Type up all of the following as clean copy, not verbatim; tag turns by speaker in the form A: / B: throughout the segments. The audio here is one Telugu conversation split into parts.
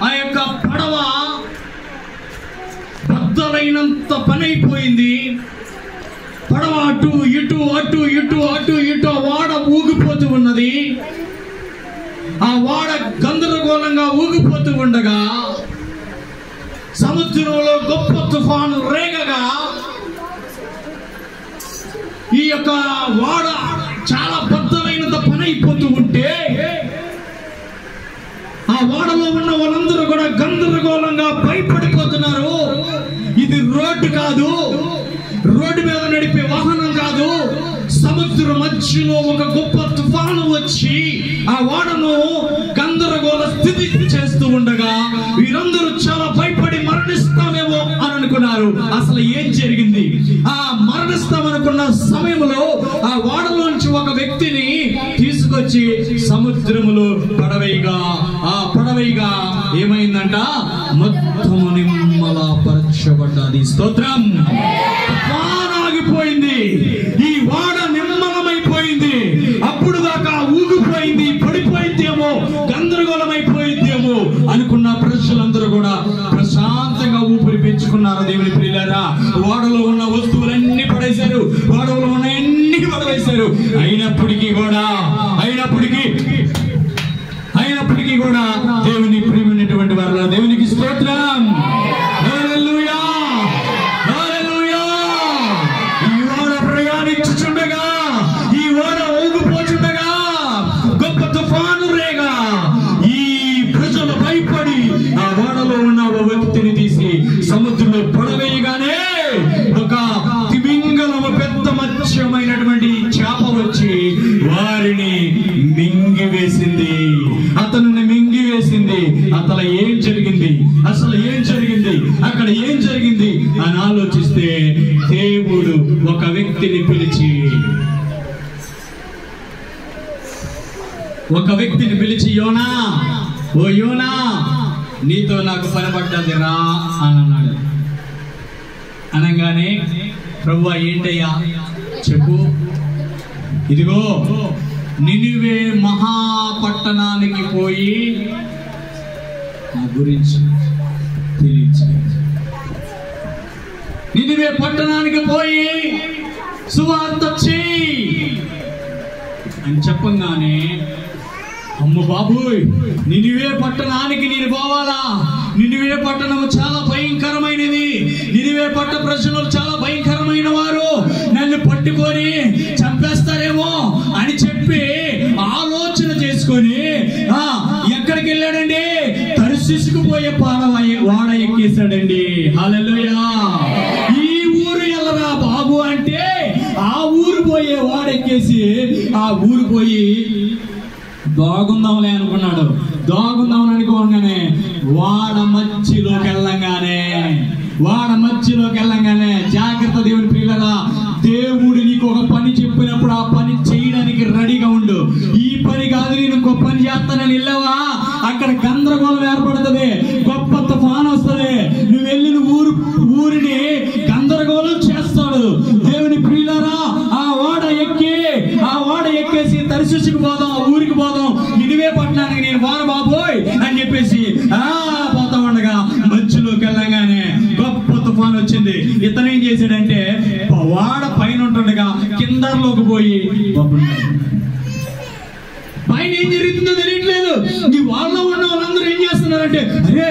A: ఆ యొక్క పడవ బద్దలైనంత పని అయిపోయింది. పడవ అటు ఇటు అటు ఇటు అటు ఇటు వాడ ఊగిపోతూ ఉన్నది. ఆ వాడ గందరగోళంగా ఊగిపోతూ ఉండగా సముద్రంలో గొప్ప తుఫాను రేగగా ఈ యొక్క వాడ చాలా బద్దలైనంత పని అయిపోతూ ఉంటే ఆ వాడలో ఉన్న వాళ్ళందరూ కూడా గందరగోళంగా భయపడిపోతున్నారు. ఇది రోడ్డు కాదు, రోడ్డు మీద నడిపే వాహనం కాదు, సముద్ర మధ్యలో ఒక గొప్ప తుఫాను వచ్చి ఆ వాడను గందరగోళ స్థితి చేస్తూ ఉండగా వీరందరూ చాలా భయపడి మరణిస్తామేమో అని అనుకున్నారు. అసలు ఏం జరిగింది? ఆ మరణిస్తామనుకున్న సమయంలో ఆ వాడలోంచి ఒక వ్యక్తిని తీసుకొచ్చి సముద్రములో పడవైగా ఆ పడవైగా ఏమైందంట, మొత్తము నిమ్మలపరచబడ్డది. స్తోత్రం. ఆగిపోయింది. ఈ వాడ నిమ్మలమైపోయింది. అప్పుడు దాకా ఊగిపోయింది, పడిపోయిందేమో, గందరగోళమైపోయిందేమో అనుకున్న ప్రజలందరూ కూడా ప్రశాంతంగా ఊపిరి పీల్చుకున్నారు. దేవుని ప్రియులారా, వాడలో ఉన్న వస్తువులన్నీ పడేశారు, వాడలో ఉన్న అన్ని పడవేశారు. అయినప్పటికీ కూడా దేవుని ప్రియమైనటువంటి వారు, దేవునికి స్తోత్రం. హల్లెలూయా. ప్రయాణించుచుండగా ఈ వాడ ఊగిపోచుండగా గొప్ప తుఫాను రేగా ఈ ప్రజలు భయపడి ఆ వాడలో ఉన్న ఒక వ్యక్తిని తీసి సముద్రంలో పడవేయగానే ఒక తిమింగలము పెద్ద మత్స్యమైనటువంటి చేప వచ్చి వారిని మింగివేసింది. అతనిని మింగివేసింది. అసలు ఏం జరిగింది? అక్కడ ఏం జరిగింది అని ఆలోచిస్తే దేవుడు ఒక వ్యక్తిని పిలిచి యోనా, ఓ యోనా, నీతో నాకు పని పడ్డది రా అని అన్నాడు. అనగానే ప్రభువా ఏంటయ్యా చెప్పు. ఇదిగో నినివే మహాపట్టణానికి పోయి నా గురించి తెలియచేయి. నినివే పట్టణానికి పోయి సువార్త చెయ్యి అని చెప్పంగానే, అమ్మ బాబోయ్, నినివే పట్టణానికి నేను పోవాలా? నినివే పట్టణము చాలా భయంకరమైనది. నినివే పట్ట ప్రజలు చాలా భయంకరమైన వారు, నన్ను పట్టుకొని చంపేస్తారేమో అని చెప్పి ఆలోచన చేసుకొని ఎక్కడికి వెళ్ళాడండి? తర్షీషుకు పోయే వాడ ఎక్కేశాడండి. హల్లెలూయా. ఈ ఊరు ఎల్లరా బాబు అంటే ఆ ఊరు పోయే వాడెక్కేసి ఆ ఊరు పోయి దాగుందాంలే అనుకున్నాడు. దాగుందామని అనుకోగానే వాడ మధ్యలోకి వెళ్ళంగానే జాగ్రత్త దేవుని ప్రియులారా, దేవుడు నీకు ఒక పని చెప్పినప్పుడు ఆ పని చేయడానికి రెడీగా ఉండు. ఈ పని కాదు, నేను ఇంకో పని చేస్తానని వెళ్ళావా అక్కడ గందరగోళం ఏర్పడుతుంది, గొప్ప తుఫాను వస్తుంది. నువ్వు వెళ్ళిన ఊరిని గందరగోళం చేస్తాడు. దేవుని ప్రియులారా, ఆ వాడ ఎక్కేసి తర్షీషుకు పోదాం, ఆ ఊరికి పోదాం, నినివే పట్టణానికి నేను పోను బాబోయ్ అని చెప్పేసి పోతా ఉండగా మధ్యలోకి వెళ్ళగానే గొప్ప తుఫాను వచ్చింది. ఇతను ఏం చేశాడంటే వాడ పైన ఉంటుండగా కిందలోకి పోయి పైన ఏం జరుగుతుందో తెలియట్లేదు. ఈ వాళ్ళలో ఉన్న వాళ్ళందరూ ఏం చేస్తున్నారంటే, అరే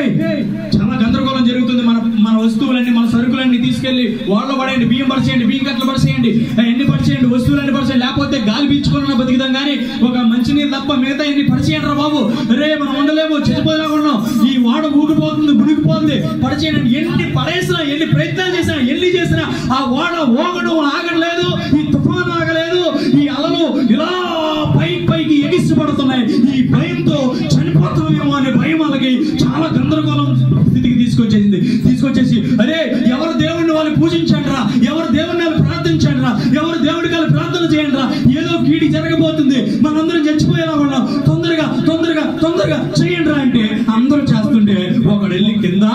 A: చాలా గందరగోళం జరుగుతుంది, మన వస్తువులన్నీ మన సరుకులన్నీ తీసుకెళ్లి వాళ్ళ పడేయండి, బియ్యం పరిచేయండి, బియ్యం కట్టలు పరిచేయండి, ఎన్ని పరిచేయండి, వస్తువులన్నీ పరిచేయండి, లేకపోతే గాలి పీల్చుకోవాలన్నా బతుకుదాం కానీ ఒక మంచినీరు తప్ప మిగతా ఎన్ని పరిచేయండి రా బాబు, రే మనం ఉండలేము, చచ్చిపోయేలా ఉన్నాం, ఈ వాడ ఊగిపోతుంది, మునిగిపోతుంది, పరిచేయండి. ఎన్ని పడేసినా, ఎన్ని ప్రయత్నాలు చేసినా, ఎన్ని చేసినా ఆ వాడ ఓగడం ఆగలేదు, ఈ తుఫాను ఆగలేదు, ఈ అలలు ఇలా పైకి ఎగిసిపడుతున్నాయి. ఈ భయంతో చనిపోతామేమో అనే భయం వాళ్ళకి చాలా గందరగోళం స్థితికి తీసుకొచ్చేసి అరే ఎవరు దేవుడిని వాళ్ళు పూజించండి రా, ఎవరు దేవుడిని వాళ్ళు ప్రార్థించండి రా, ఎవరు దేవుడికి వాళ్ళు ప్రార్థన చేయండి రా, ఏదో కీడి జరగబోతుంది, మనందరం చచ్చిపోయేలా ఉన్నాం, తొందరగా చేయండి రా అంటే అందరూ చేస్తుంటే ఒకడు వెళ్ళి కింద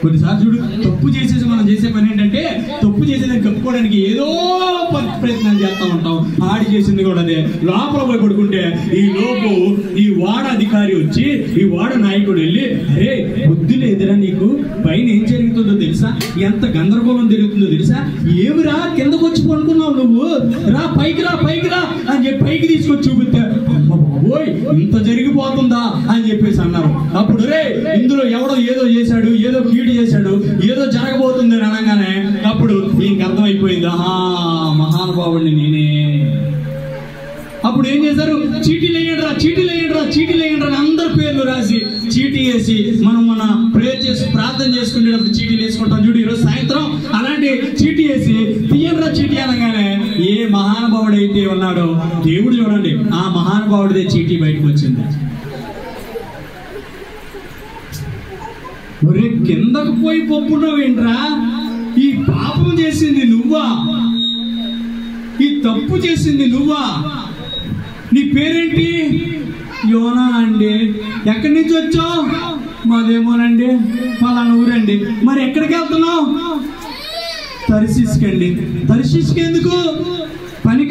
A: కొన్నిసార్లు చూడు, తప్పు చేసేసి మనం చేసే పని ఏంటంటే తప్పు చేసేదని కప్పుకోవడానికి ఏదో ప్రయత్నం చేస్తూ ఉంటాం. ఆడి చేసింది కూడా అదే. లోపల పోయి పడుకుంటే ఈ లోపు ఈ వాడ అధికారి వచ్చి, ఈ వాడ నాయకుడు వెళ్ళి, అరే బుద్ధి లేదురా నీకు, పైన ఏం జరుగుతుందో తెలుసా, ఎంత గందరగోళం జరుగుతుందో తెలుసా, ఏమిరా కిందకు వచ్చి పడుకున్నావు నువ్వు, రా పైకి రా అని చెప్పి పైకి తీసుకొచ్చి చూపిస్తే, అమ్మ బాబోయ్ ఇంత జరిగిపోతుందా అని చెప్పేసి అన్నారు. అప్పుడు రే ఇందులో ఎవడో ఏదో చేశాడు, ఏదో కీడు చేశాడు, ఏదో జరగబోతుంది అని అనగానే అప్పుడు ఈయనకి అర్థమైపోయింది, ఆహా మహానుభావుడిని నేనే. అప్పుడు ఏం చేశారు, చీటీలు వేయండి అని అందరి పేర్లు రాసి చీటీ వేసి, మనం మన ప్రేయర్ చేసి ప్రార్థన చేసుకునేటప్పుడు చీటీలు వేసుకుంటాం చూడు, ఈరోజు సాయంత్రం అలాంటి చీటీ వేసి తీయండ్రా చీటీ అనగానే ఏ మహానుభావుడైతే ఉన్నాడో దేవుడు చూడండి, ఆ మహానుభావుడిదే చీటీ బయటకు వచ్చింది. ఒరే కిందకు పోయి పప్పున్నావేంట్రా, ఈ పాపం చేసింది నువ్వా, ఈ తప్పు చేసింది నువ్వా, నీ పేరేంటి, యోనా అండి, ఎక్కడి నుంచి వచ్చావు, మాదేమోనండి పలానా ఊరండి, మరి ఎక్కడికి వెళ్తున్నావు, తర్షీష్కండి. తర్షీష్కి ఎందుకు, పని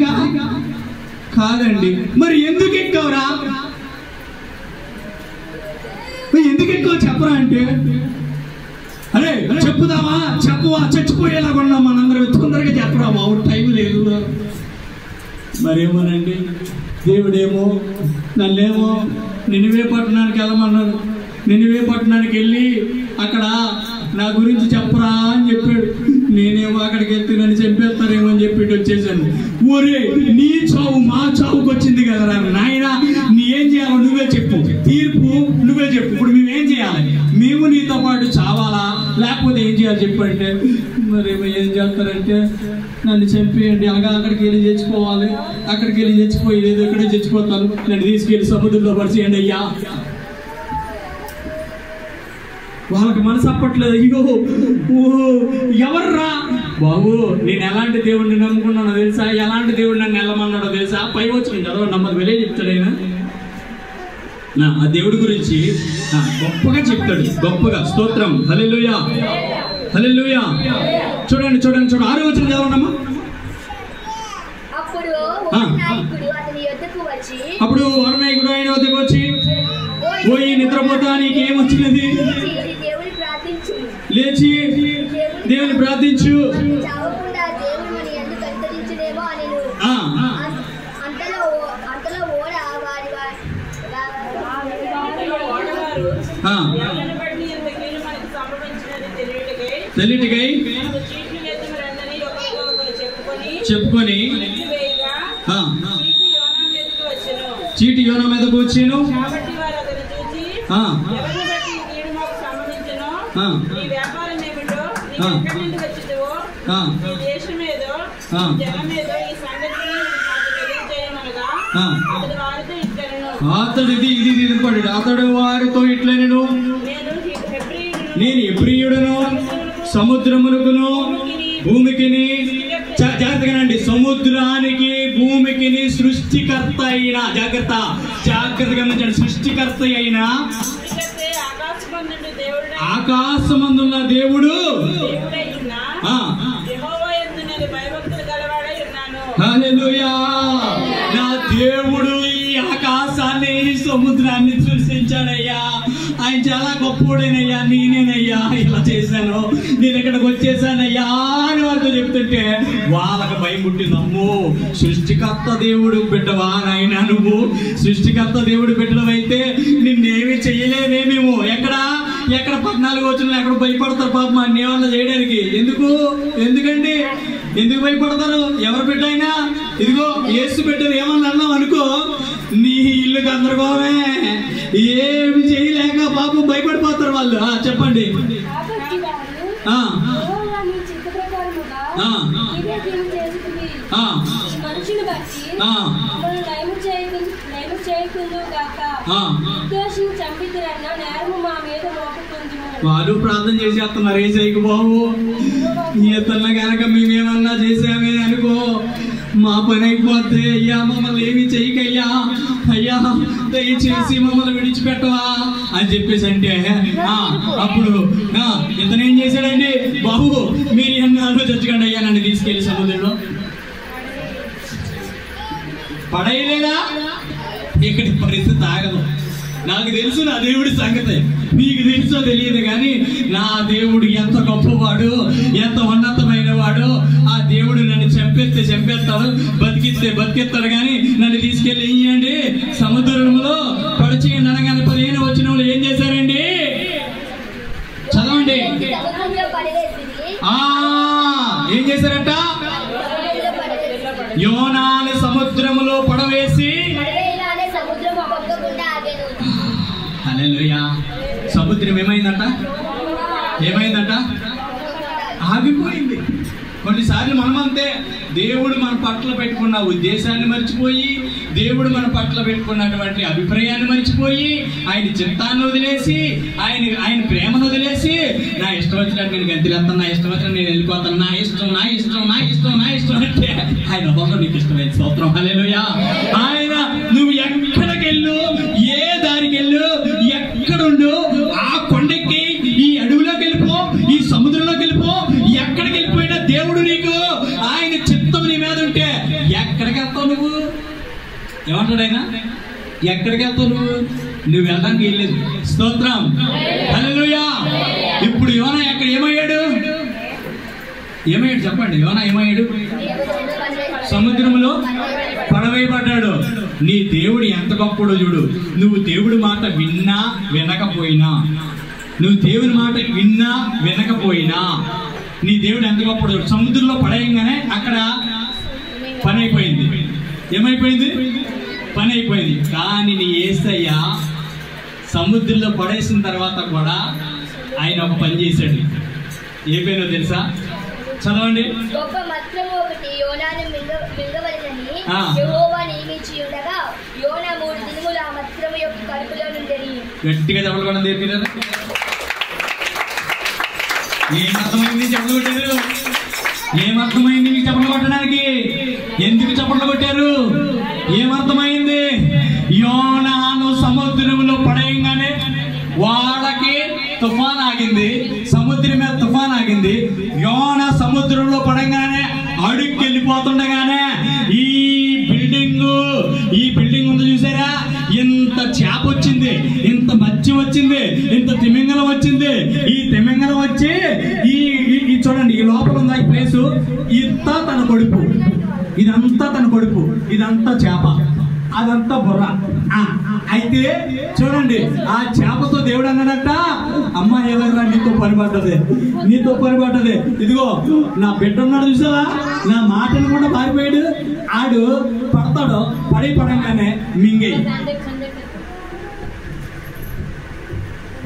A: కాదండి, మరి ఎందుకు ఎక్కావురా, ఎందుకు ఎక్కువ చెప్పరా అంటే, అరే చెప్పుదామా చెప్పవా, చచ్చిపోయేలాగా ఉన్నాం మనందరం, తొందరగా చెప్పరా బాబు టైం లేదు. మరేమోనండి దేవుడేమో నన్నేమో నినివే పట్టణానికి వెళ్ళమన్నాడు, నినివే పట్టణానికి వెళ్ళి అక్కడ నా గురించి చెప్పరా అని చెప్పాడు. నేనేమో అక్కడికి వెళ్తే నన్ను చంపేస్తారేమో అని చెప్పి వచ్చేసాను. ఒరే నీ చావు మా చావుకు వచ్చింది కదరా నాయన, నీ ఏం చేయాలో నువ్వే చెప్పు, తీర్పు నువ్వే చెప్పు, ఇప్పుడు మేమేం చేయాలి, మేము నీతో పాటు చావాలా లేకపోతే ఏం చేయాలి చెప్పంటే, మరేమో ఏం చేస్తారంటే నన్ను చంపేయండి, అలాగా అక్కడికి వెళ్ళి చచ్చిపోవాలి, అక్కడికి వెళ్ళి చచ్చిపోయి ఏదో ఎక్కడే చచ్చిపోతాను, నన్ను తీసుకెళ్ళి సముద్రంలో పరిచేయండి అయ్యా. వాళ్ళకి మనసు అప్పట్లేదు, అయ్యో ఎవర్రా బాబు, నేను ఎలాంటి దేవుడిని నమ్ముకున్నానో తెలుసా, ఎలాంటి దేవుడు నన్ను వెళ్ళమన్నాడో తెలుసా, పై వచ్చిన చదవ నమ్మది వెళ్ళే చెప్తాడు ఆయన. ఆ దేవుడి గురించి గొప్పగా చెప్తాడు, గొప్పగా. స్తోత్రం, హల్లెలూయా హల్లెలూయా. చూడండి 6వ వచనం చదవండమ్మా. అప్పుడు వడనాయకుడు ఆయన వద్దకు వచ్చి, పోయి నిద్రపోతా నీకేమొచ్చినది, లేచి దేవుని ప్రార్థించు, తెలియటికై చెప్పుకొని చీటి యోనా మీదకు వచ్చాను. అతడు వారితో ఇట్లనెను, నేను హెబ్రీయుడను, సముద్రమునకును భూమికిని, జాగ్రత్తగానండి, సముద్రానికి భూమికిని సృష్టికర్త అయిన, జాగ్రత్తగా గమనించండి, సృష్టికర్త అయిన ఆకాశమందున్న దేవుడు, హల్లెలూయా. నా దేవుడు ఈ ఆకాశాన్ని సముద్రాన్ని సృష్టించాడయ్యా, ఆయన చాలా గొప్పోడేనయ్యా, నేనేనయ్యా ఇలా చేశాను, నేను ఇక్కడికి వచ్చేసానయ్యా అని వాళ్ళతో చెప్తుంటే వాళ్ళకి భయం పుట్టింది. అమ్మో సృష్టికర్త దేవుడు బిడ్డవా నాయనా, నువ్వు సృష్టికర్త దేవుడు బిడ్డవైతే నిన్నేమి చెయ్యలేమేమో. ఎక్కడ 14వ వచనంలో ఎక్కడ భయపడతారు పాపం అన్నేమన్నా చేయడానికి. ఎందుకండి ఎందుకు భయపడతారు, ఎవరు బిడ్డ అయినా, ఇదిగో యేసు బిడ్డలు ఏమన్నా అన్నాం అనుకో, నీ ఇల్లు గందరగోళమే, ఏమి చేయలేక పాపం భయపడిపోతారు వాళ్ళు. చెప్పండి. వాళ్ళు ప్రార్థన చేసేస్తున్నారు, ఏ చేయకు బాబు, ఇతరుల కనుక మేమేమన్నా చేసామే అనుకో మా పని అయిపోతే, అయ్యా మమ్మల్ని ఏమి చేయకయ్యా, అయ్యా దయచేసి మమ్మల్ని విడిచిపెట్టవా అని చెప్పేసి అంటే, అప్పుడు ఇతను ఏం చేశాడండి, బాబు మీరు ఎన్నాళ్ళు చచ్చుకోండి అయ్యా, నన్ను తీసుకెళ్లి సముద్రంలో పడేయలేదా, ఇక్కడ పరిస్థితి ఆగదు. నాకు తెలుసు నా దేవుడి సంగతి, నీకు తెలుసో తెలియదు కానీ నా దేవుడు ఎంత గొప్పవాడు, ఎంత ఉన్నతమైన వాడు. ఆ దేవుడు నన్ను చంపేస్తాడు, బతికిస్తాడు కానీ నన్ను తీసుకెళ్ళి ఏం చేయండి, సముద్రంలో పడచేయండి అనగానే 15 వచనంలో ఏం చేశారండి? చదవండి. ఏం చేశారట? యోనాని సముద్రములో పడవేసి, హల్లెలూయా. సముద్రం ఏమైందట? ఆగిపోయింది. కొన్నిసార్లు మనమంతే, దేవుడు మన పట్ల పెట్టుకున్న ఉద్దేశాన్ని మర్చిపోయి, దేవుడు మన పట్ల పెట్టుకున్నటువంటి అభిప్రాయాన్ని మర్చిపోయి, ఆయన చిత్తాన్ని వదిలేసి, ఆయన ప్రేమను వదిలేసి, నా ఇష్టం వచ్చినట్టు నేను గంతిలేస్తాను, నా ఇష్టం వచ్చినట్టు నేను వెళ్ళిపోతాను, నా ఇష్టం అంటే ఆయన ఒక్కొక్క నీకు ఇష్టమైన స్తోత్రం. హల్లెలూయా. ఆయన నువ్వు ఎక్కడికెళ్ళు, ఏ దారికి వెళ్ళు, ఎక్కడుండు, ఆ కొండకి, ఈ అడవిలోకి వెళ్ళిపో, ఈ సముద్రంలోకి వెళ్ళిపో, ఎక్కడికి వెళ్ళిపోయినా దేవుడు నీకు ఆయన చిత్తం నీ మీద ఉంటే ఎక్కడికి వెళ్తావు నువ్వు? ఏమంటాడు ఆయన? ఎక్కడికి వెళ్తావు నువ్వు వెళ్ళడానికి వెళ్ళలేదు. స్తోత్రం. హల్లెలూయా. ఇప్పుడు యోనా ఎక్కడ ఏమయ్యాడు చెప్పండి? యోనా ఏమయ్యాడు? సముద్రంలో పడవేయబడ్డాడు. నీ దేవుడు ఎంత గొప్పడో చూడు. నువ్వు దేవుడి మాట విన్నా వినకపోయినా, నీ దేవుడు ఎంత గొప్పడో. సముద్రంలో పడేయంగానే అక్కడ పని అయిపోయింది. ఏమైపోయింది? పని అయిపోయింది. కానీ నీ యేసయ్య సముద్రంలో పడేసిన తర్వాత కూడా ఆయన ఒక పని చేశాడు. ఏ పైనో తెలుసా? చదవండి. గట్టిగా చెప్పలు కూడా నేర్పినారు. ఏమర్థమైంది చెప్పలు కొట్టారు? ఏమర్థమైంది మీకు చెప్పలు కొట్టడానికి? ఎందుకు చెప్పలు కొట్టారు? ఏమర్థమైంది? యోనాను సముద్రంలో పడేయంగానే వాళ్ళకి తుఫాన్ ఆగింది, సముద్రం మీద తుఫాన్ ఆగింది. యోనా సముద్రంలో పడంగానే అడుక్కి వెళ్ళిపోతుండగానే ఈ బిల్డింగ్ ఉంది చూసారా, ఇంత చేప వచ్చింది, ఇంత మత్స్యం వచ్చింది, ఇంత తిమింగలం వచ్చింది. ఈ తిమింగలం వచ్చి ఈ చూడండి, ఈ లోపల ఉంది ఈ ప్లేసు, ఇదంతా తన కడుపు, ఇదంతా చేప, అదంతా బుర్ర. అయితే చూడండి, ఆ చేపతో దేవుడు అన్నాడట, అమ్మ ఏదైనా నీతో పని పడ్డది, ఇదిగో నా బిడ్డ ఉన్నాడు చూసావా, నా మాటలు కూడా మారిపోయాడు, ఆడు పడతాడు, పడంగానే మింగే.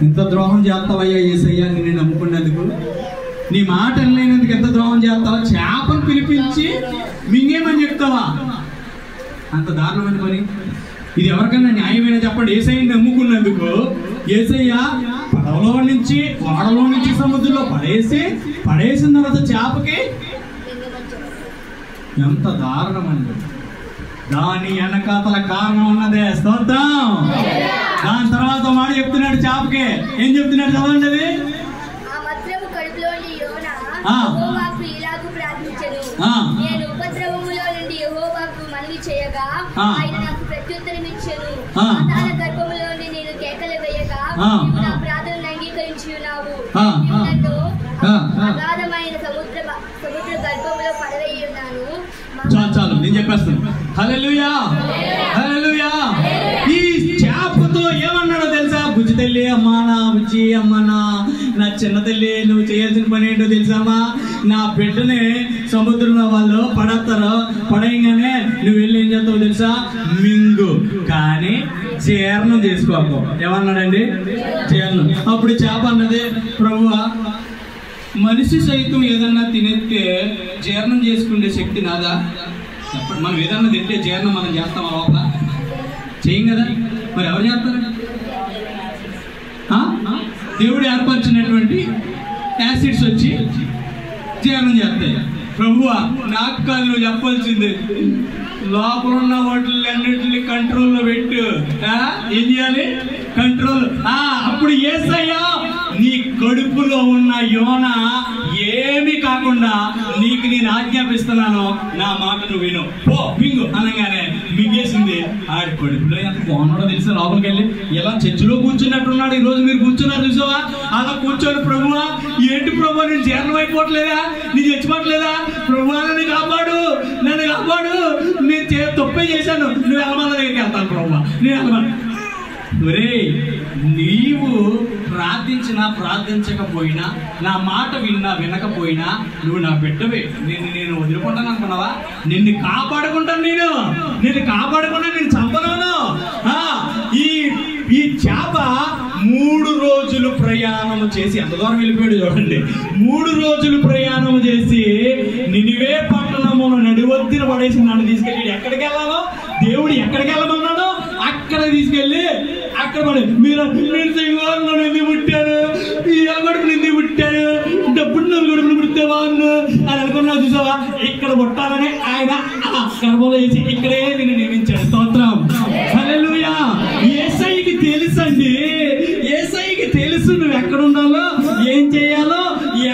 A: ఎంత ద్రోహం చేస్తావయ్యా యేసయ్యా, నిన్ను నమ్ముకున్నందుకు, నీ మాట లేనందుకు ఎంత ద్రోహం చేస్తావా? చేపను పిలిపించి మింగేమని చెప్తావా? అంత దారుణమైన పని ఇది. ఎవరికన్నా న్యాయమైన చెప్పండి? యేసయ్యని నమ్ముకున్నందుకు యేసయ్య ఓడలో నుంచి సముద్రంలో పడేసిన తర్వాత చేపకి ఎంత దారుణం అండి. దాని వెనకాతల కారణం ఉన్నదే. స్తోత్రం. దాని తర్వాత మాట చెప్తున్నాడు చేపకి. ఏం చెప్తున్నాడు చదవండి. అది చాలు నేను చెప్పేస్తాను. హల్లెలూయా, హల్లెలూయా. ఈ చేపతో ఏమన్నాడో తెలుసా? బుజ్జి తల్లి, అమ్మా నా బుజ్జి, అమ్మా నా చిన్న తల్లి, నువ్వు చేయాల్సిన పని ఏంటో తెలుసామా? నా బిడ్డని సముద్రంలో వాళ్ళు పడేయంగానే నువ్వు వెళ్ళి ఏం చేస్తావు తెలుసా? మింగు, కానీ జీర్ణం చేసుకోకు. ఏమన్నాడండి? జీర్ణం. అప్పుడు చేప అన్నది, ప్రభువా, మనిషి సైతం ఏదన్నా తినేస్తే జీర్ణం చేసుకునే శక్తి నాదా? చెప్పండి. మనం ఏదన్నా తింటే జీర్ణం మనం చేస్తామా? లోపల చేయం కదా. మరి ఎవరు చేస్తారు? దేవుడు ఏర్పరిచినటువంటి యాసిడ్స్ వచ్చి జీర్ణం చేస్తాయి. ప్రభువా, నాకు కాదు, నువ్వు చెప్పాల్సిందే. లోపల ఉన్న వాటిలన్నింటినీ కంట్రోల్లో పెట్టు. ఏం చేయాలి? కంట్రోల్. అప్పుడు యేసయ్యా నీ కడుపులో ఉన్న యోనా ఏమి కాకుండా నీకు నేను ఆజ్ఞాపిస్తున్నాను, నా మాట నువ్వు విను, పో మింగు అనగానే మింగేసింది. ఆడి కడుపులో ఎంత బాగున్నాడో తెలిసి లోపలికి వెళ్ళి ఇలా చర్చిలో కూర్చున్నట్టున్నాడు. ఈ రోజు మీరు కూర్చున్నారు చూసావా, అలా కూర్చొని ప్రభువా ఏంటి ప్రభు నేను జీర్ణం అయిపోవట్లేదా, నీ చచ్చిపోవట్లేదా, ప్రభువా నన్ను కాపాడు, నన్ను కాపాడు, నేను తప్పే చేశాను, నువ్వు వెళ్ళమన్న దగ్గరికి వెళ్తాను ప్రభువా, నేను వెళ్ళమన్నా. ఒరే నీవు ప్రార్థించినా ప్రార్థించకపోయినా, నా మాట విన్నా వినకపోయినా నువ్వు నా బిడ్డవే. నేను వదిలిపోతాను అనుకున్నావా? నిన్ను కాపాడుకుంటాను, నిన్ను కాపాడుకుంటా, నేను చంపను. ఈ చేప 3 రోజులు ప్రయాణం చేసి ఎంత దూరం వెళ్ళిపోయాడు చూడండి. 3 రోజులు ప్రయాణం చేసి నినివే పట్టణమును నడివొద్దున పడేసి నన్ను తీసుకెళ్ళి ఎక్కడికి వెళ్ళాలో, దేవుడు ఎక్కడికి వెళ్ళమన్నాడో అక్కడ తీసుకెళ్ళి అక్కడ పడే. మీరు సింగారంలో ఎందుకు పుట్టాను, ఈ అగడుపులు ఎందుకు పుట్టాను, డబ్బులు నలుగుడుపులు పుట్టావా అని అనుకున్నావు చూసావా. ఇక్కడ పుట్టాలని ఆయన గర్భంలో వేసి ఇక్కడే నిన్ను నియమించాడు. స్తోత్రం, హల్లెలూయా. యేసయ్యకి తెలుసండి, యేసయ్యకి తెలుసు నువ్వు ఎక్కడ ఉండాలో, ఏం చేయాలో,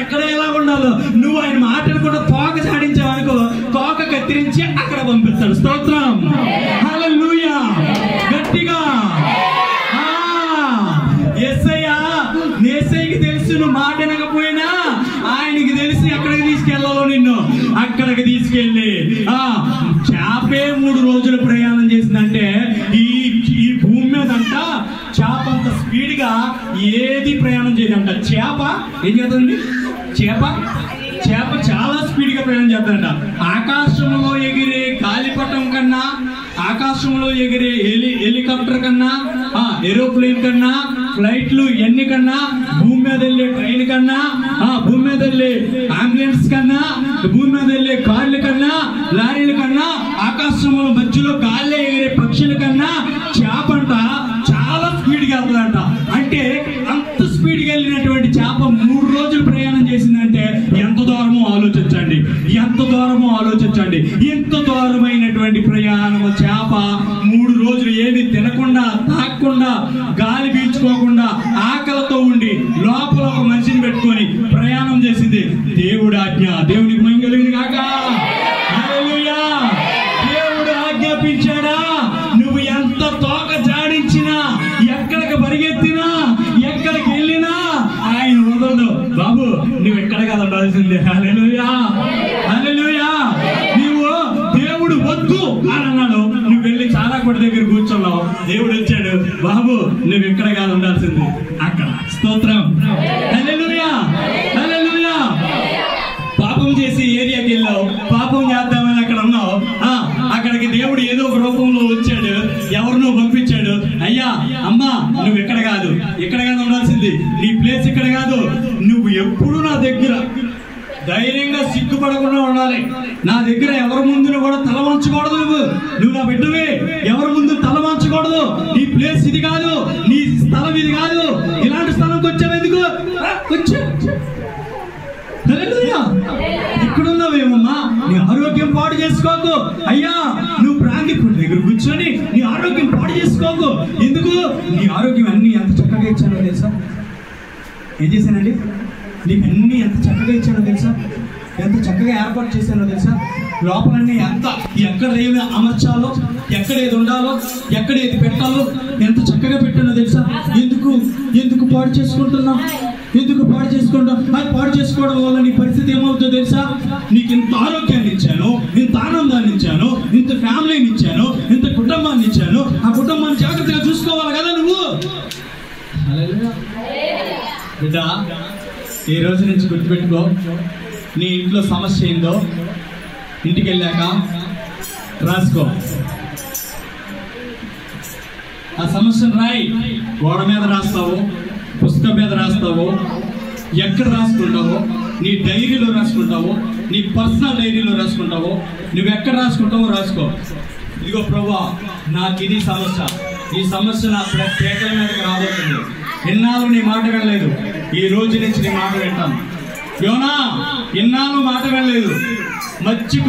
A: ఎక్కడ ఎలా ఉండాలో. నువ్వు ఆయన మాట్లాడకుండా తోక చాడించావనుకో, తోక కత్తిరించి అక్కడ పంపిస్తాడు. స్తోత్రం, హల్లెలూయా. గట్టిగా యేసయ్యకి తెలుసు నువ్వు మాట వినకపోయినా ఆయనకి తెలిసి ఎక్కడికి తీసుకెళ్లాలో నిన్ను అక్కడికి తీసుకెళ్ళి. చేపే 3 రోజులు ప్రయాణం చేసిందంటే ఈ భూమి మీద అంట చేప అంత స్పీడ్ గా ఏది ప్రయాణం చేయదంట. చేప ఏం చేస్తుంది? చేప చాలా స్పీడ్ గా ప్రయాణం చేద్దంట. ఆకాశంలో ఎగిరే గాలిపటం కన్నా, ఆకాశంలో ఎగిరే హెలికాప్టర్ కన్నా, ఏరోప్లేన్ కన్నా, ఫ్లైట్లు ఎన్ని కన్నా, భూమి మీద వెళ్ళే ట్రైన్ కన్నా, భూమి మీద వెళ్ళే అంబులెన్స్ కన్నా, భూమి మీద వెళ్ళే కార్ల కన్నా, లారీల కన్నా, ఆకాశంలో మధ్యలో గాల్లో ఎగిరే పక్షుల కన్నా చేపంట చాలా స్పీడ్ గా వెళ్తుందంట. అంటే అంత స్పీడ్ గా వెళ్ళినటువంటి చేప 3 రోజులు ప్రయాణం చేసిందంటే ఎంత దూరమో ఆలోచించండి, ఎంత దూరమో ఆలోచించండి. ఎంత దూరమైనటువంటి ప్రయాణము చేప 3 రోజులు ఏమి తినకుండా, తాగకుండా, గాలి పీల్చుకోకుండా, ఆకలితో ఉండి లోపల ఒక మనిషిని పెట్టుకొని ప్రయాణం చేసింది. దేవుడి ఆజ్ఞ, దేవునికి మహిమ కలుగును గాక. హల్లెలూయా. దేవుడు ఆజ్ఞాపించాడా, నువ్వు ఎంత తోక జాడించినా, ఎక్కడికి పరిగెత్తినా, ఎక్కడికి వెళ్ళినా ఆయన వదలడు. బాబు నువ్వు ఎక్కడ కదా ఉండాల్సిందే. హల్లెలూయా, హల్లెలూయా. నువ్వు దేవుడు వద్దు అని అన్నాడు, నువ్వు వెళ్ళి చాలా కొట్టి దగ్గర కూర్చున్నావు, దేవుడు వచ్చాడు, బాబు నువ్వు ఎక్కడ కాదు ఉండాల్సింది అక్కడ. స్తోత్రం, హల్లెలూయా, హల్లెలూయా. పాపం చేసి ఏరియాకి వెళ్ళావు, పాపం చేద్దామని అక్కడ ఉన్నావు, అక్కడికి దేవుడు ఏదో ఒక రూపంలో వచ్చాడు, ఎవరినో పంపించాడు. అయ్యా అమ్మా నువ్వు ఇక్కడ కాదు, ఇక్కడ కాదు ఉండాల్సింది, నీ ప్లేస్ ఇక్కడ కాదు. నువ్వు ఎప్పుడు నా దగ్గర ధైర్యంగా సిగ్గుపడకుండా ఉండాలి. నా దగ్గర ఎవరి ముందు కూడా తల వంచకూడదు. నువ్వు నా బిడ్డవే, ఎవరి ముందు తల వంచకూడదు. నీ ప్లేస్ ఇది కాదు, నీ స్థలం ఇది కాదు. ఇలాంటి స్థలంకి వచ్చావు ఎందుకు? ఇక్కడున్నావేమమ్మా, నీ ఆరోగ్యం పాడు చేసుకోకు. అయ్యా నువ్వు ప్రాంతి దగ్గర కూర్చొని నీ ఆరోగ్యం పాడు చేసుకోకు. ఎందుకు? నీ ఆరోగ్యం అన్ని ఎంత చక్కగా ఇచ్చానో తెలుసా? ఏం చేశానండి? నీకు అన్ని ఎంత చక్కగా ఇచ్చానో తెలుసా? ఎంత చక్కగా ఏర్పాటు చేశానో తెలుసా? లోపలన్నీ ఎంత, ఎక్కడ ఏమి అమర్చాలో, ఎక్కడ ఏది ఉండాలో, ఎక్కడ ఏది పెట్టాలో ఎంత చక్కగా పెట్టానో తెలుసా? ఎందుకు పాడు చేసుకుంటున్నావు? ఎందుకు పాడు చేసుకుంటావు? అది పాడు చేసుకోవడం వల్ల నీ పరిస్థితి ఏమవుతుందో తెలుసా? నీకు ఇంత ఆరోగ్యాన్ని ఇచ్చాను, ఇంత ఆనందాన్ని ఇచ్చాను, ఇంత ఫ్యామిలీని ఇచ్చాను, ఇంత కుటుంబాన్ని ఇచ్చాను. ఆ కుటుంబాన్ని జాగ్రత్తగా చూసుకోవాలి కదా నువ్వు. బిడ్డ ఈ రోజు నుంచి గుర్తుపెట్టుకో, నీ ఇంట్లో సమస్య ఏందో ఇంటికి వెళ్ళాక రాసుకో. ఆ సమస్యను రాయి. గోడ మీద రాస్తావు, పుస్తకం మీద రాస్తావు, ఎక్కడ రాసుకుంటావో, నీ డైరీలో రాసుకుంటావో, నీ పర్సనల్ డైరీలో రాసుకుంటావో, నువ్వు ఎక్కడ రాసుకుంటావో రాసుకో. ఇదిగో ప్రభువా నాకు ఇది సమస్య, ఈ సమస్య నా పేకల మీదకి రాబోతుంది. ఎన్నాళ్ళు నీ మాట వినలేదు, ఈ రోజు నుంచి నీ మాట వింటాను. యోనా ఎన్నాళ్ళు మాట వినలేదు, మత్స్యం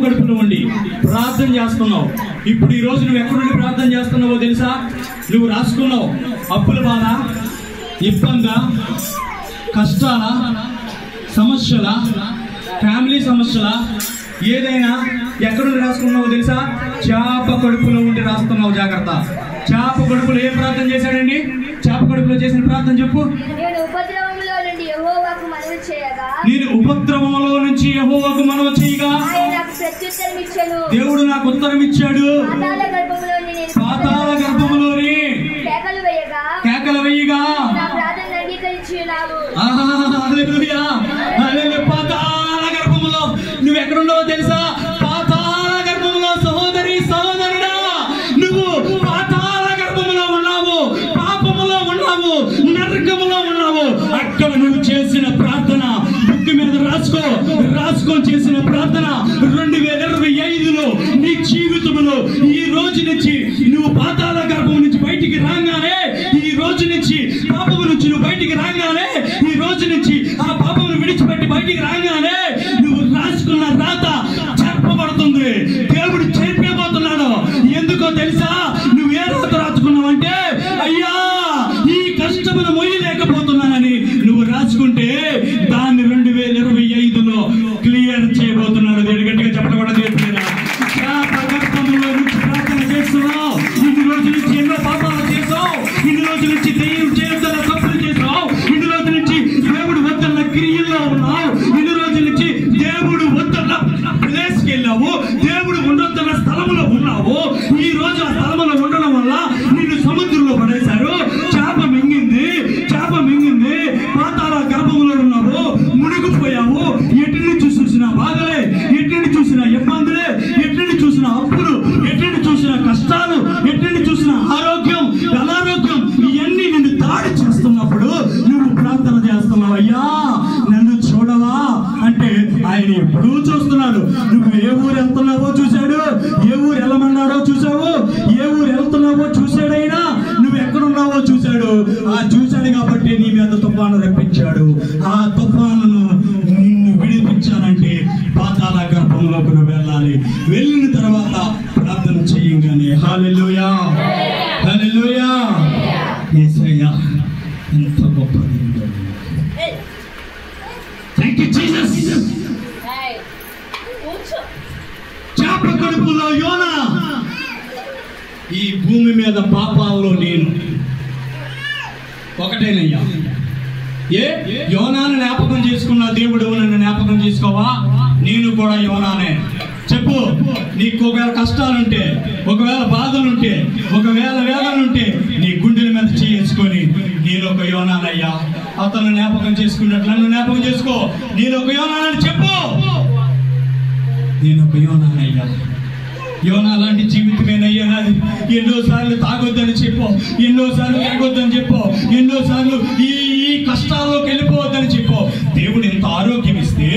A: కడుపులో ఉండి ప్రార్థన చేస్తున్నావు. ఇప్పుడు ఈ రోజు నువ్వు ఎక్కడుండి ప్రార్థన చేస్తున్నావో తెలుసా? నువ్వు రాసుకున్నావు. అప్పుల బాధ, ఇబ్బందా, కష్టాల, సమస్యల, ఫ్యామిలీ సమస్యల, ఏదైనా ఎక్కడుండి రాసుకున్నావో తెలుసా? చేప కడుపులో ఉండి రాస్తున్నావు. జాగ్రత్త. చేప కడుపులో ఏం ప్రార్థన చేశాడండి? చేప కడుపులో చేసిన ప్రార్థన చెప్పు.
B: నేను ఉపద్రవంలో నుంచి యెహోవాకు మనవి చేయగా
A: ఆయన నాకు ప్రత్యుత్తరం ఇచ్చాడు. దేవుడు నాకు ఉత్తరం ఇచ్చాడు. పాతాళ గర్భములోని కేకలు వేయగా
B: నా ప్రార్థన అంగీకరించున్నావు.
A: హల్లెలూయా, హల్లెలూయా. పాతాళ గర్భములో నువ్వు ఎక్కడున్నావో తెలుసా? పాతాళ గర్భములో సహోదరి సహోదరుడా, నువ్వు పాతాళ గర్భములో ఉన్నావు, పాపములో ఉన్నావు, నరకములో ఉన్నావు. అక్కడ నువ్వు చేసిన ప్రార్థన బుక్ మీద రాసుకొని చేసిన ప్రార్థన 2025లో నీ జీవితంలో ఈ రోజు నుంచి నువ్వు పాతాళ గర్భం నుంచి బయటికి రాగానే, ఈ రోజు నుంచి పాపము నుంచి నువ్వు బయటికి రాగానే, ఈ రోజు నుంచి ఆ పాపమును విడిచిపెట్టి బయటికి రాగానే నువ్వు రాసుకున్న రాత చెరపబడుతుంది. దేవుడు చెరిపోతున్నాడు. ఎందుకో తెలుసా? నువ్వు ఏ రాత రాసుకున్నావంటే, అయ్యా ఈ కష్టమును మొయ్యలేకపోతున్నానని నువ్వు రాసుకుంటే దాన్ని 2025లో క్లియర్ చేయబోతున్నాడు. దేవుడు గట్టిగా చెప్పడం చేస్తున్నా. గర్భంలో నుంచి ప్రార్థన చేస్తున్నావు. ఇన్ని రోజుల నుంచి ఎన్నో పాపాలు చేసావు. ఇన్ని రోజుల నుంచి దెయ్యం చేతుల తప్పులు చేసావు. ఇన్ని రోజుల నుంచి దేవుడు వద్దన్న క్రియల్లో ఉన్నావు. ఇన్ని రోజుల నుంచి దేవుడు వద్దన్న ప్లేస్కి వెళ్ళావు. దేవుడు ఉండొద్దన్న స్థలంలో ఉన్నావు. ఈ రోజు ఆ స్థలంలో ఉండడం వల్ల నిన్ను సముద్రంలో పడేశారు. చేప మింగింది. పాతాళ గర్భంలో ఉన్నావు, మునిగిపోయావు. ఎటు నుంచి చూసినా బాధలే, ఎటు నుంచి చూసినా ఇబ్బందులే, ఎటు నుంచి చూసినా అప్పులు, ఎటు నుంచి చూసినా కష్టాలు, ఎటు నుంచి చూసినా ఆరోగ్యం, అనారోగ్యం, ఇవన్నీ నిన్ను దాడి చేస్తున్నప్పుడు నువ్వు ప్రార్థన చేస్తున్నావు. అయ్యా నన్ను చూడవా అంటే ఆయన ఎప్పుడూ చూస్తున్నాడు. నువ్వు ఏ ఊరు వెళ్తున్నావో చూశాడు, ఏ ఊరు వెళ్ళమన్నాడో చూసావు, ఏ ఊరు వెళ్తున్నావో చూశాడైనా, నువ్వు ఎక్కడున్నావో చూశాడు. ఆ చూశాడు కాబట్టి నీ మీద తుఫాను రప్పించాడు. ఆ తుఫానును నిన్ను విడిపించాలంటే పాతాళ గర్భంలోకి నువ్వు వెళ్ళాలి. వెళ్ళిన తర్వాత ప్రార్థన చెయ్యంగానే హల్లెలూయా, హల్లెలూయా. యేసయ్యా ఎంత గొప్ప దేవుడు. Thank you Jesus. చేప కడుపులో యోనా, ఈ భూమి మీద పాపాల్లో నేను ఒకటేనయ్యా. యోనాను జ్ఞాపకం చేసుకున్న దేవుడు నన్ను జ్ఞాపకం చేసుకోవా? నేను కూడా యోనానే. చెప్పు. నీకు ఒకవేళ కష్టాలుంటే, ఒకవేళ బాధలుంటే, ఒకవేళ వేదనలుంటే నీ గుండెల మీద చేసుకొని నేను ఒక యోనానయ్యా, అతను జ్ఞాపకం చేసుకున్నట్లు నన్ను జ్ఞాపకం చేసుకో. నేను ఒక యోనానని చెప్పు. నేను ఒక యోనానయ్యా. యోనా లాంటి జీవితమేనయ్యా నాది. ఎన్నోసార్లు తాగొద్దని చెప్పు, ఎన్నోసార్లు తాగొద్దని చెప్పు, ఎన్నోసార్లు ఈ కష్టాల్లోకి వెళ్ళిపోవద్దని చెప్పు. దేవుడు ఎంత ఆరోగ్యం ఇస్తే,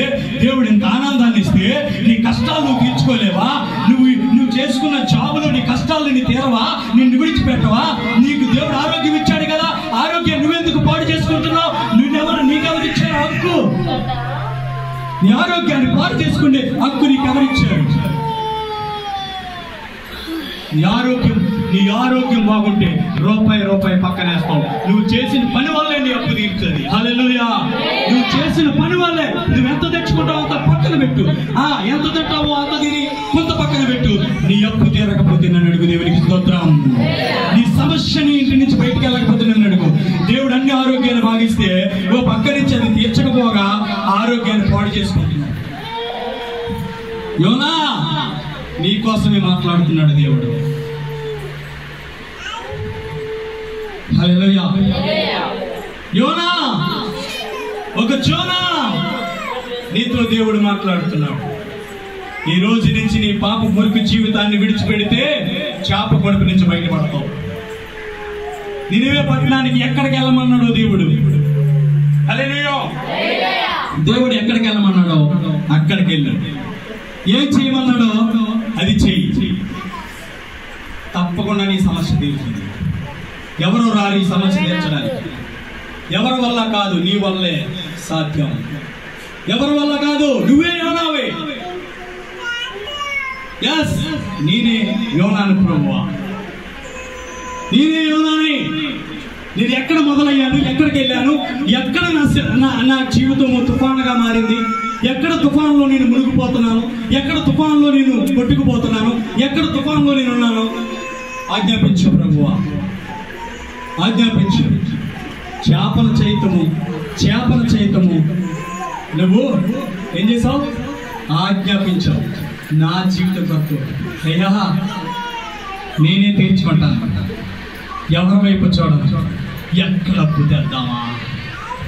A: దేవుడు ఎంత ఆనందాన్ని ఇస్తే నీ కష్టాలు నువ్వు తీర్చుకోలేవా? నువ్వు చేసుకున్న జాబులో నీ కష్టాలు నీ తీరవా? నిన్ను విడిచిపెట్టవా? నీకు దేవుడు ఆరోగ్యం ఇచ్చాడు కదా, ఆరోగ్యం నువ్వెందుకు పాడు చేసుకుంటున్నావు? నీకెవరు ఇచ్చారు హక్కు? నీ ఆరోగ్యాన్ని పాడు చేసుకునే హక్కు నీకెవరిచ్చారు? నీ ఆరోగ్యం బాగుంటే రూపాయి పక్కనేస్తావు. నువ్వు చేసిన పని వల్లే నీ అప్పు తీరుతుంది. హల్లెలూయా. నువ్వు చేసిన పని వల్లే. నువ్వు ఎంత తెచ్చుకుంటావో అంత పక్కన పెట్టు. ఎంత తింటావో అంత తిని కొంత పక్కన పెట్టు. నీ అప్పు తీరకపోతే నన్ను అడుగు. దేవునికి స్తోత్రం. నీ సమస్యని ఇంటి నుంచి బయటికి వెళ్ళకపోతే నన్ను అడుగు. దేవుడు అన్ని ఆరోగ్యాన్ని భాగిస్తే ఓ పక్క నుంచి అది తీర్చకపోగా ఆరోగ్యాన్ని పాడు చేసుకుంటున్నావు. యోనా నీ కోసమే మాట్లాడుతున్నాడు దేవుడు. హల్లెలూయా. యోనా, ఒక జోనా, నీతో దేవుడు మాట్లాడుతున్నాడు. ఈ రోజు నుంచి నీ పాప మురికి జీవితాన్ని విడిచిపెడితే చేప కడుపు నుంచి బయటపడతావు. నినివే పట్టణానికి ఎక్కడికి వెళ్ళమన్నాడో దేవుడు. హల్లెలూయా. దేవుడు ఎక్కడికి వెళ్ళమన్నాడో అక్కడికి వెళ్ళాడు. ఏం చేయమన్నాడో అది చెయ్యి. తప్పకుండా నీ సమస్య తీరుతుంది. ఎవరు రారు ఈ సమస్య తీర్చడానికి. ఎవరి వల్ల కాదు, నీ వల్లే సాధ్యం. ఎవరి వల్ల కాదు, నువ్వే యోనావే. ఎస్, నేనే యోనాను ప్రభువా, నేనే యోనాని. నేను ఎక్కడ మొదలయ్యాను, ఎక్కడికి వెళ్ళాను, ఎక్కడ నా జీవితం తుఫానుగా మారింది, ఎక్కడ తుఫాన్లో నేను మునిగిపోతున్నాను, ఎక్కడ తుఫాన్లో నేను కొట్టుకుపోతున్నాను, ఎక్కడ తుఫాన్లో నేను ఉన్నాను, ఆజ్ఞాపించు ప్రభువా, ఆజ్ఞాపించు. చేపల చైతము నువ్వు ఏం చేసావు? ఆజ్ఞాపించావు. నా జీవితం కొరకు అయ్యా నేనే తీర్చుకుంటాను. ఎవరి వైపు చూడను. ఎక్కడ అప్పు తెద్దామా,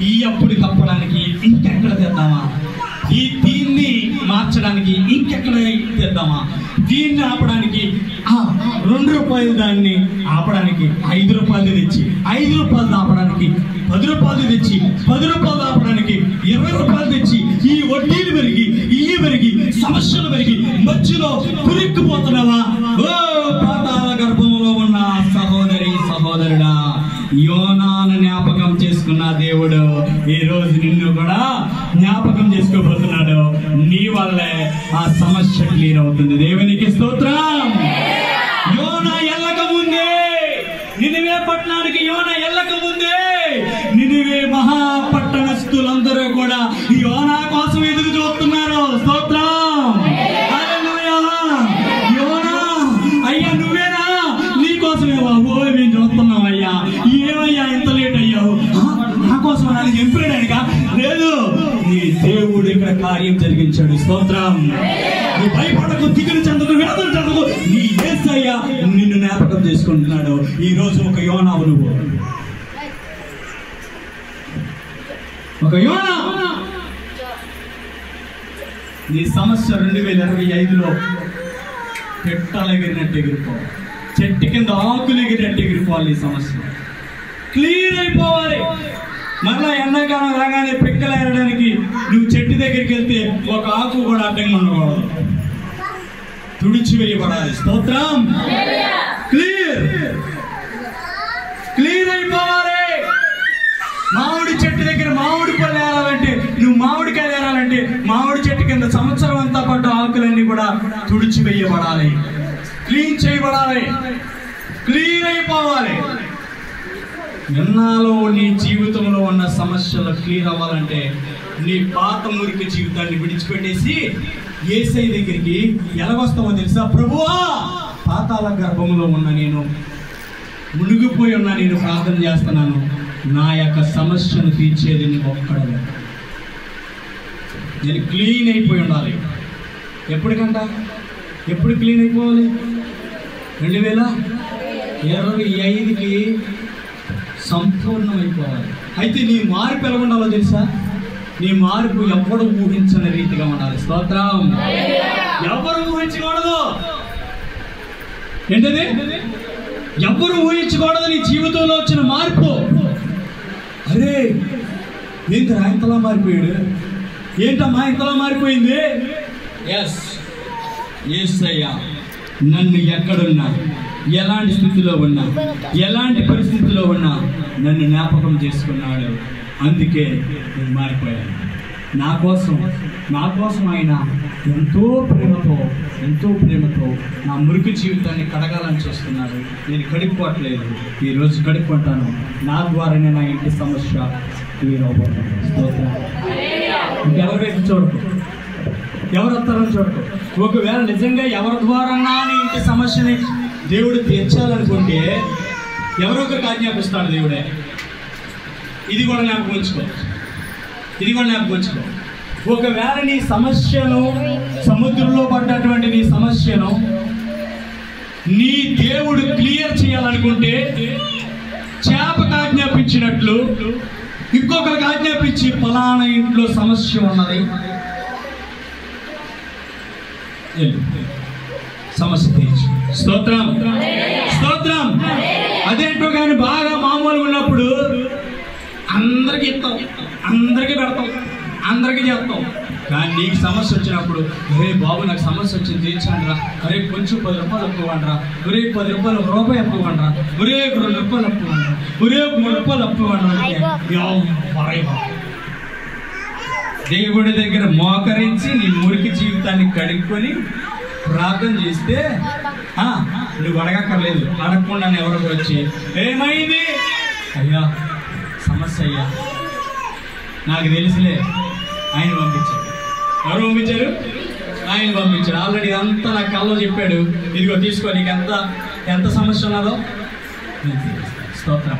A: ఈ అప్పుని తప్పడానికి ఇంకెక్కడ తెద్దామా, దీన్ని మార్చడానికి ఇంకెక్కడ తెద్దామా, దీన్ని ఆపడానికి 2 రూపాయలు దాన్ని ఆపడానికి 5 రూపాయలు తెచ్చి 5 రూపాయలు ఆపడానికి 10 రూపాయలు తెచ్చి 10 రూపాయలు ఆపడానికి 20 రూపాయలు తెచ్చి ఈ వడ్డీలు పెరిగి సమస్యలు పెరిగి మధ్యలో కురిక్కుపోతున్నావా? ఓ పాతాళ గర్భంలో ఉన్న సహోదరుడా, యోనాను జ్ఞాపకం చేసుకున్న దేవుడు ఈ రోజు నిన్ను కూడా జ్ఞాపకం చేసుకోబోతున్నాడు. నీ వల్లే ఆ సమస్య క్లియర్ అవుతుంది. దేవునికి స్తోత్రం. యోనా ఎల్లక ముందే, నినివే పట్టణానికి యోనా ఎల్లక ముందే నినివే మహాపట్టణస్తులందరూ కూడా యోనా కోసం ఎదురు చూస్తున్నారు. స్తోత్రం. యోనా అయ్యా నువ్వేనా? నీకోసమే బాబు మేము చూస్తున్నాం అయ్యా. ఏమయ్యా ఇంత లేట్ అయ్యావు? నా కోసం నాకు ఎంపీడానికా? లేదు, నీ దేవుడు ఇక్కడ కార్యం జరిగించాడు. స్తోత్రం. నువ్వు భయపడకు, దిగులు చెందకు, వేదన చెందకు. నీ యేసయ్య నిన్ను జ్ఞాపకం చేసుకుంటున్నాడు. ఈ రోజు ఒక యోనావు నువ్వు, ఒక యోనా. నీ సమస్య 2025లో పెట్టాలు ఎగిరినట్టు ఎగిరిపోవాలి, చెట్టు కింద ఆకులు ఎగిరినట్టు ఎగిరిపోవాలి. నీ సమస్య క్లియర్ అయిపోవాలి. మళ్ళా ఎండాకాలం రాగానే పిక్కలు ఏరడానికి నువ్వు చెట్టు దగ్గరికి వెళ్తే ఒక ఆకు కూడా అడ్డంగా ఉండకూడదు, తుడిచివేయబడాలి. స్తోత్రం. క్లియర్ అయిపోవాలి. మామిడి చెట్టు దగ్గర మామిడి పళ్ళు ఏరాలంటే, నువ్వు మామిడికాయలు ఏరాలంటే మామిడి చెట్టు కింద సంవత్సరం అంతా పడ్డ ఆకులన్నీ కూడా తుడిచివేయబడాలి, క్లీన్ చేయబడాలి, క్లియర్ అయిపోవాలి. ఎన్నాలో నీ జీవితంలో ఉన్న సమస్యలు క్లియర్ అవ్వాలంటే నీ పాత మురికి జీవితాన్ని విడిచిపెట్టేసి యేసయ్య దగ్గరికి ఎలాగొస్తావో తెలుసా? ప్రభువా, పాతాళ గర్భంలో ఉన్న నేను, మునిగిపోయి ఉన్నా నేను ప్రార్థన చేస్తున్నాను. నా యొక్క సమస్యను తీర్చేది నువ్వు ఒక్కడవే. నేను క్లీన్ అయిపోయి ఉండాలి. ఎప్పుడు క్లీన్ అయిపోవాలి? 2025కి సంపూర్ణం అయిపోవాలి. అయితే నీ మార్పు ఎలా ఉండాలో తెలుసా? నీ మార్పు ఎవ్వడు ఊహించని రీతిగా ఉండాలి. స్తోత్రం. ఎవరు ఊహించకూడదు. ఏంటది? ఎవరు ఊహించకూడదు నీ జీవితంలో వచ్చిన మార్పు. అరే ఏంటరా ఇంతలా మారిపోయాడు, ఏంటమ్మా ఇంతలా మారిపోయింది? ఎస్ యేసయ్య నన్ను ఎక్కడున్నా, ఎలాంటి స్థితిలో ఉన్నా, ఎలాంటి పరిస్థితిలో ఉన్నా నన్ను జ్ఞాపకం చేసుకున్నాడు. అందుకే నేను మారిపోయాను. నా కోసం ఆయన ఎంతో ప్రేమతో నా మురికి జీవితాన్ని కడగాలని చూస్తున్నాడు. నేను కడుక్కోవట్లేదు, ఈరోజు కడుక్కుంటాను. నా ద్వారానే నా ఇంటి సమస్య క్లియర్ అవబోతుంది. ఇంకెవరి వైపు చూడకు, ఎవరు వస్తారని చూడకు. ఒకవేళ నిజంగా ఎవరి ద్వారా నీ ఇంటి సమస్యని దేవుడు తీర్చాలనుకుంటే ఎవరో ఒకరికి ఆజ్ఞాపిస్తాడు దేవుడే. ఇది కూడా జ్ఞాపకం ఉంచుకో. ఒకవేళ నీ సమస్యను, సముద్రంలో పడ్డటువంటి నీ సమస్యను నీ దేవుడు క్లియర్ చేయాలనుకుంటే చేపకు ఆజ్ఞాపించినట్లు ఇంకొకరికి ఆజ్ఞాపించి ఫలానా ఇంట్లో సమస్య ఉన్నది, సమస్య తీర్చు. స్తోత్రం. అదేంటో కానీ బాగా మామూలుగా ఉన్నప్పుడు అందరికి ఇస్తాం, అందరికి పెడతాం, అందరికి చేస్తాం. కానీ నీకు సమస్య వచ్చినప్పుడు, అరే బాబు నాకు సమస్య వచ్చింది తీర్చండిరా, అరే కొంచెం 10 రూపాయలు అప్పుకోండిరా, ఒరే 10 రూపాయలు రూపాయి అప్పుకోండిరా, ఒరే 2 రూపాయలు అప్పుకోండిరా, ఒరే 3 రూపాయలు అప్పుకోండిరా. దేవుడి దగ్గర మోకరించి నీ మురికి జీవితాన్ని కడుక్కొని ప్రార్థన చేస్తే నువ్వు అడగక్కర్లేదు. అడగకుండా ఎవరో వచ్చి ఏమైంది అయ్యా, సమస్య అయ్యా, నాకు తెలుసులే, ఆయన పంపించాడు. ఎవరు పంపించారు? ఆయన పంపించాడు. ఆల్రెడీ అంతా నాకు కల్లో చెప్పాడు. ఇదిగో తీసుకో, నీకు ఎంత సమస్య ఉన్నదో స్తోత్రం.